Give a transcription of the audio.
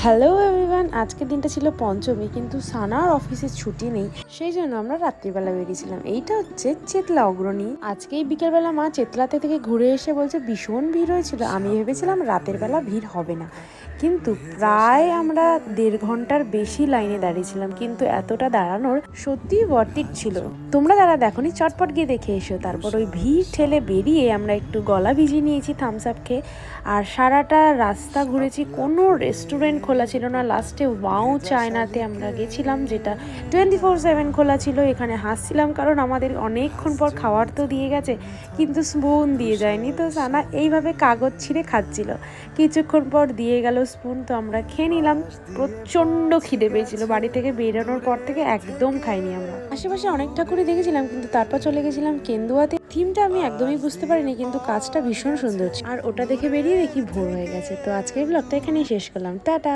Hello everyone, আজকের দিনটা ছিল পঞ্চমী, কিন্তু সানার অফিসে ছুটি নেই, সেই জন্য আমরা রাত্রিবেলা বেরিয়েছিলাম। এইটা হচ্ছে চেতলা অগ্রণী। আজকেই বিকেলবেলা মা চেতলাতে থেকে ঘুরে এসে বলছে ভীষণ ভিড় হয়েছিল। আমি ভেবেছিলাম রাতের বেলা ভিড় হবে না, কিন্তু প্রায় আমরা 1.5 ঘন্টার বেশি লাইনে দাঁড়িয়েছিলাম, কিন্তু এতটা দাঁড়ানোর সত্যিই ওয়ার্থ ছিল। তোমরা যারা দেখোনি চটপট গিয়ে দেখে এসো। তারপর ওই ভিড় ঠেলে বেরিয়ে আমরা একটু গলা ভিজিয়ে নিয়েছি থামস আপ খেয়ে, আর সারাটা রাস্তা ঘুরেছি। কোনো রেস্টুরেন্ট খোলা ছিল না। লাস্টে ওয়াও চায়নাতে আমরা গেছিলাম, যেটা 24/7 খোলা ছিল। এখানে হাসছিলাম কারণ আমাদের অনেকক্ষণ পর খাওয়ার তো দিয়ে গেছে, কিন্তু স্পুন দিয়ে যায়নি। তো সানা এইভাবে কাগজ ছিঁড়ে খাচ্ছিল, কিছুক্ষণ পর দিয়ে গেল স্পুন, তো আমরা খেয়ে নিলাম। প্রচণ্ড খিদে পেয়েছিল, বাড়ি থেকে বেরোনোর পর থেকে একদম খাইনি আমরা। আশেপাশে অনেক ঠাকুরই দেখেছিলাম, কিন্তু তারপর চলে গেছিলাম কেন্দুয়াতে। থিমটা আমি একদমই বুঝতে পারিনি, কিন্তু কাজটা ভীষণ সুন্দর ছিল। আর ওটা দেখে বেরিয়ে দেখি ভোর হয়ে গেছে। তো আজকের ব্লগটা এখানেই শেষ করলাম। টাটা।